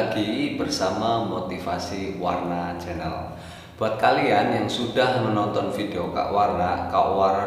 lagi bersama Motivasi Warna Channel. Buat kalian yang sudah menonton video Kak Warna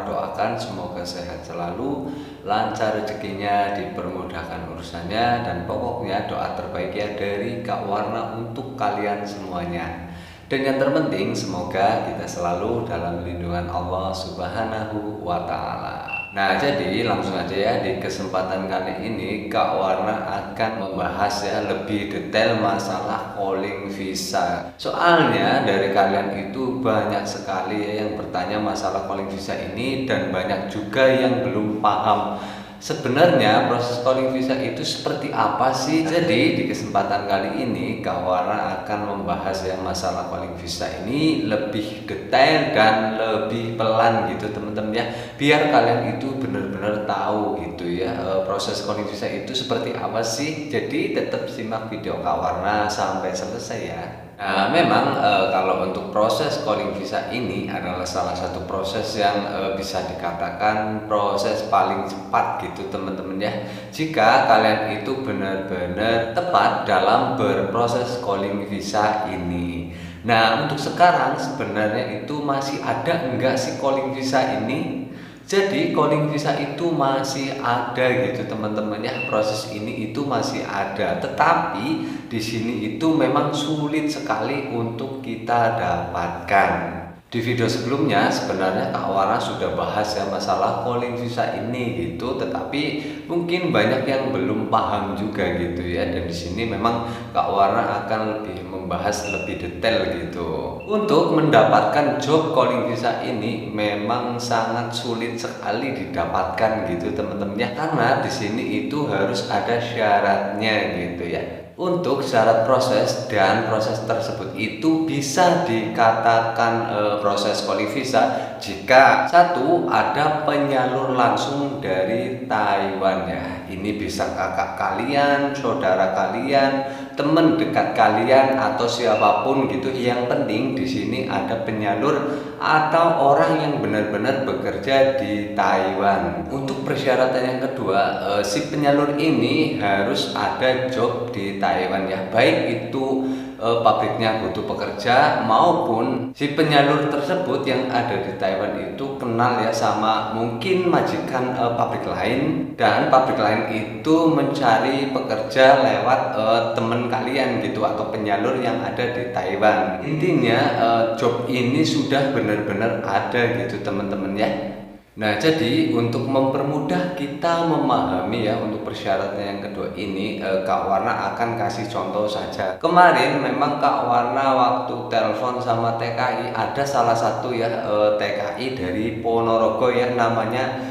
doakan semoga sehat selalu, lancar rezekinya, dipermudahkan urusannya, dan pokoknya doa terbaik ya dari Kak Warna untuk kalian semuanya. Dan yang terpenting semoga kita selalu dalam lindungan Allah Subhanahu wa Ta'ala. Nah, jadi langsung aja ya, di kesempatan kali ini Kak Warna akan membahas ya lebih detail masalah calling visa. Soalnya dari kalian itu banyak sekali ya yang bertanya masalah calling visa ini, dan banyak juga yang belum paham sebenarnya proses calling visa itu seperti apa sih. Jadi di kesempatan kali ini Kak Warna akan membahas ya masalah calling visa ini lebih detail dan lebih pelan gitu teman-teman ya, biar kalian itu benar-benar tahu gitu ya proses calling visa itu seperti apa sih. Jadi tetap simak video Kak Warna sampai selesai ya. Nah, memang kalau untuk proses calling visa ini adalah salah satu proses yang bisa dikatakan proses paling cepat gitu teman-teman ya, jika kalian itu benar-benar tepat dalam berproses calling visa ini. Nah, untuk sekarang sebenarnya itu masih ada enggak sih calling visa ini? Jadi calling visa itu masih ada gitu teman-teman ya, proses ini itu masih ada, tetapi di sini itu memang sulit sekali untuk kita dapatkan. Di video sebelumnya sebenarnya Kak Warna sudah bahas ya masalah calling visa ini gitu, tetapi mungkin banyak yang belum paham juga gitu ya. Dan di sini memang Kak Warna akan lebih membahas lebih detail gitu. Untuk mendapatkan job calling visa ini memang sangat sulit sekali didapatkan gitu teman-teman ya, karena di sini itu harus ada syaratnya gitu ya. Untuk syarat proses, dan proses tersebut itu bisa dikatakan proses calling visa jika satu, ada penyalur langsung dari Taiwan ya. Ini bisa kakak kalian, saudara kalian, teman dekat kalian, atau siapapun gitu. Yang penting di sini ada penyalur atau orang yang benar-benar bekerja di Taiwan. Untuk persyaratan yang kedua, si penyalur ini harus ada job di Taiwan ya, baik itu pabriknya butuh pekerja maupun si penyalur tersebut yang ada di Taiwan itu kenal ya sama mungkin majikan pabrik lain, dan pabrik lain itu mencari pekerja lewat teman kalian gitu atau penyalur yang ada di Taiwan. Intinya job ini sudah benar-benar ada gitu teman-teman ya. Nah, jadi untuk mempermudah kita memahami ya untuk persyaratan yang kedua ini, Kak Warna akan kasih contoh saja. Kemarin memang Kak Warna waktu telepon sama TKI, ada salah satu ya TKI dari Ponorogo ya, namanya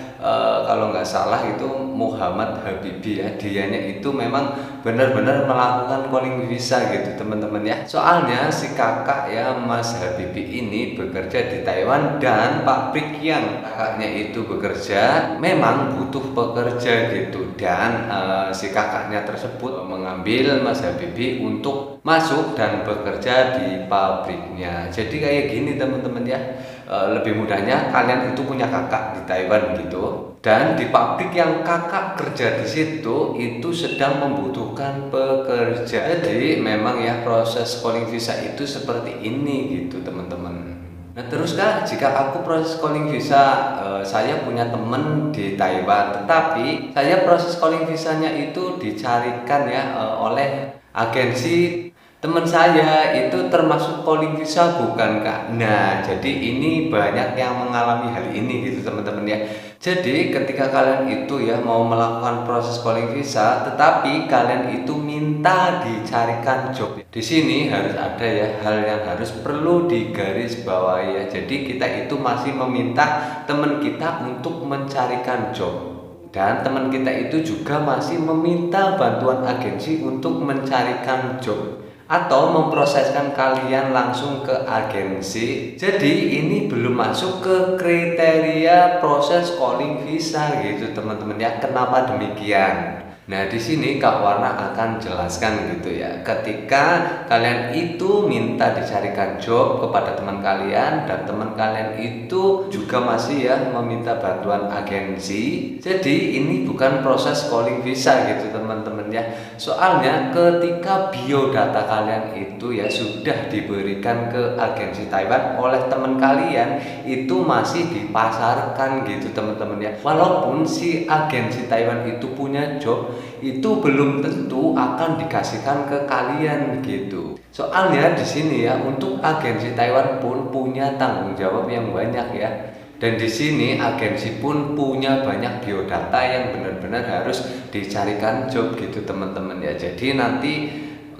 kalau nggak salah itu Muhammad Habibi ya. Dianya itu memang benar-benar melakukan calling visa gitu teman-teman ya. Soalnya si kakak ya Mas Habibi ini bekerja di Taiwan, dan pabrik yang kakaknya itu bekerja memang butuh pekerja gitu, dan si kakaknya tersebut mengambil Mas Habibi untuk masuk dan bekerja di pabriknya. Jadi kayak gini teman-teman ya, lebih mudahnya kalian itu punya kakak di Taiwan gitu, dan di pabrik yang kakak kerja di situ itu sedang membutuhkan pekerja. Jadi memang ya proses calling visa itu seperti ini gitu teman-teman. Nah, terus Kak, jika aku proses calling visa, saya punya temen di Taiwan, tetapi saya proses calling visanya itu dicarikan ya oleh agensi teman saya, itu termasuk calling visa bukan Kak? Nah, jadi ini banyak yang mengalami hal ini gitu teman-teman ya. Jadi ketika kalian itu ya mau melakukan proses calling visa, tetapi kalian itu minta dicarikan job. Di sini harus ada ya hal yang harus perlu digarisbawahi ya. Jadi kita itu masih meminta teman kita untuk mencarikan job, dan teman kita itu juga masih meminta bantuan agensi untuk mencarikan job atau memproseskan kalian langsung ke agensi. Jadi ini belum masuk ke kriteria proses calling visa gitu teman-teman ya. Kenapa demikian? Nah, di sini Kak Warna akan jelaskan gitu ya. Ketika kalian itu minta dicarikan job kepada teman kalian, dan teman kalian itu juga masih ya meminta bantuan agensi, jadi ini bukan proses calling visa gitu teman-teman teman-teman ya. Soalnya ketika biodata kalian itu ya sudah diberikan ke agensi Taiwan oleh teman kalian, itu masih dipasarkan gitu teman-teman ya. Walaupun si agensi Taiwan itu punya job, itu belum tentu akan dikasihkan ke kalian gitu. Soalnya di sini ya, untuk agensi Taiwan pun punya tanggung jawab yang banyak ya. Dan di sini agensi pun punya banyak biodata yang benar-benar harus dicarikan job gitu teman-teman ya. Jadi nanti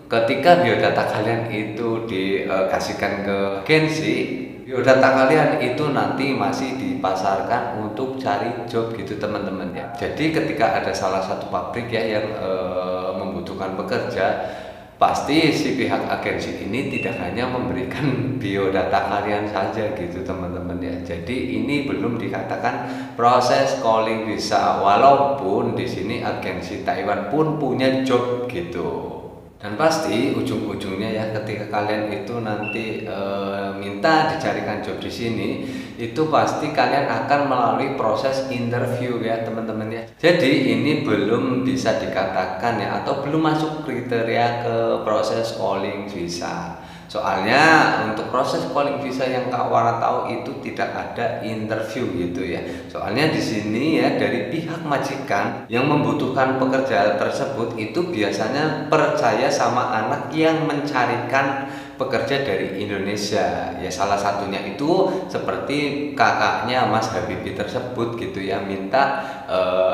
ketika biodata kalian itu dikasihkan ke agensi, biodata kalian itu nanti masih dipasarkan untuk cari job gitu teman-teman ya. Jadi ketika ada salah satu pabrik ya yang membutuhkan pekerja, pasti si pihak agensi ini tidak hanya memberikan biodata kalian saja gitu teman-teman ya. Jadi ini belum dikatakan proses calling visa, walaupun di sini agensi Taiwan pun punya job gitu. Dan pasti ujung-ujungnya ya, ketika kalian itu nanti minta dicarikan job di sini, itu pasti kalian akan melalui proses interview ya teman-teman ya. Jadi ini belum bisa dikatakan ya, atau belum masuk kriteria ke proses calling visa. Soalnya untuk proses calling visa yang Kak Wara tahu itu tidak ada interview gitu ya. Soalnya di sini ya, dari pihak majikan yang membutuhkan pekerja tersebut itu biasanya percaya sama anak yang mencarikan pekerja dari Indonesia ya. Salah satunya itu seperti kakaknya Mas Habibie tersebut gitu ya, minta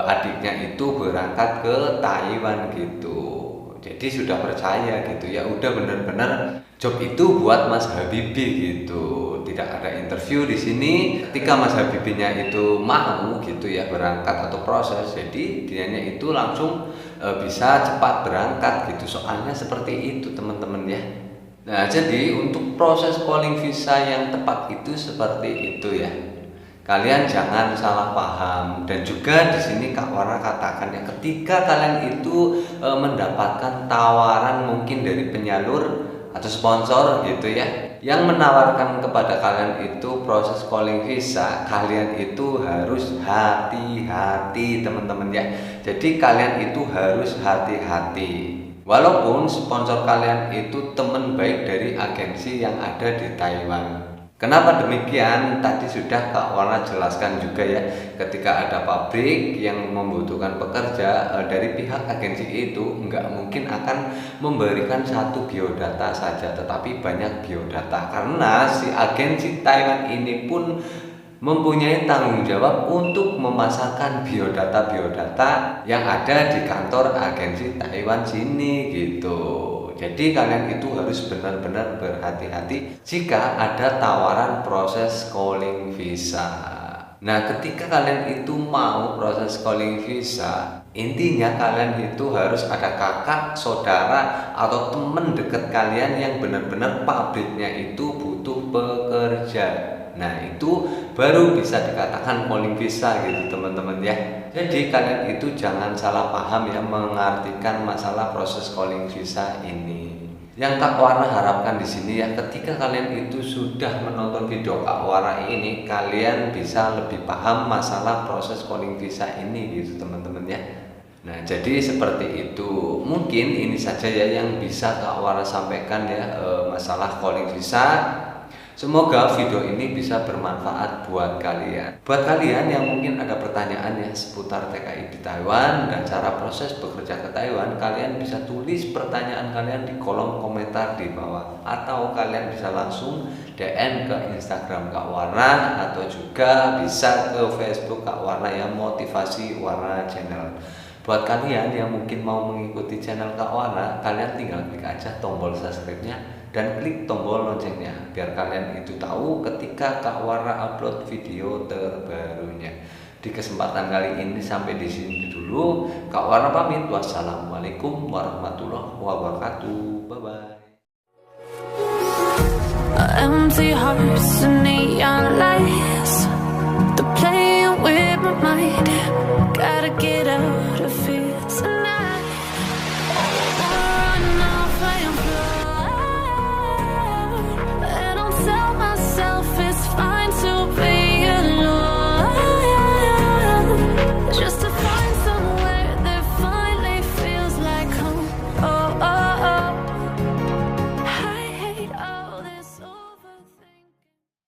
adiknya itu berangkat ke Taiwan gitu. Jadi sudah percaya gitu ya, udah bener-bener job itu buat Mas Habibie gitu. Tidak ada interview di sini. Ketika Mas Habibinya itu mau gitu ya berangkat atau proses, jadi dianya itu langsung bisa cepat berangkat gitu. Soalnya seperti itu teman-teman ya. Nah, jadi untuk proses calling visa yang tepat itu seperti itu ya. Kalian jangan salah paham. Dan juga di sini Kak Wara katakan ya, ketika kalian itu mendapatkan tawaran mungkin dari penyalur atau sponsor gitu ya, yang menawarkan kepada kalian itu proses calling visa, kalian itu harus hati-hati teman-teman ya. Jadi kalian itu harus hati-hati. Walaupun sponsor kalian itu teman baik dari agensi yang ada di Taiwan. Kenapa demikian? Tadi sudah Kak Wara jelaskan juga ya, ketika ada pabrik yang membutuhkan pekerja, dari pihak agensi itu nggak mungkin akan memberikan satu biodata saja, tetapi banyak biodata, karena si agensi Taiwan ini pun mempunyai tanggung jawab untuk memasarkan biodata-biodata yang ada di kantor agensi Taiwan sini gitu. Jadi kalian itu harus benar-benar berhati-hati jika ada tawaran proses calling visa. Nah, ketika kalian itu mau proses calling visa, intinya kalian itu harus ada kakak, saudara, atau teman dekat kalian yang benar-benar pabriknya itu butuh pekerja. Nah, itu baru bisa dikatakan calling visa gitu teman-teman ya. Jadi kalian itu jangan salah paham ya mengartikan masalah proses calling visa ini. Yang Kak Wara harapkan di sini ya, ketika kalian itu sudah menonton video Kak Wara ini, kalian bisa lebih paham masalah proses calling visa ini gitu teman-teman ya. Nah, jadi seperti itu. Mungkin ini saja ya yang bisa Kak Wara sampaikan ya, masalah calling visa. Semoga video ini bisa bermanfaat buat kalian. Buat kalian yang mungkin ada pertanyaan ya seputar TKI di Taiwan dan cara proses bekerja ke Taiwan, kalian bisa tulis pertanyaan kalian di kolom komentar di bawah, atau kalian bisa langsung DM ke Instagram Kak Wara, atau juga bisa ke Facebook Kak Wara yang Motivasi Wara Channel. Buat kalian yang mungkin mau mengikuti channel Kak Wara, kalian tinggal klik aja tombol subscribe-nya dan klik tombol loncengnya biar kalian itu tahu ketika Kak Wara upload video terbarunya. Di kesempatan kali ini sampai di sini dulu. Kak Wara pamit. Wassalamualaikum warahmatullahi wabarakatuh. Bye bye. Empty hearts and neon lights, they're playing with my mind.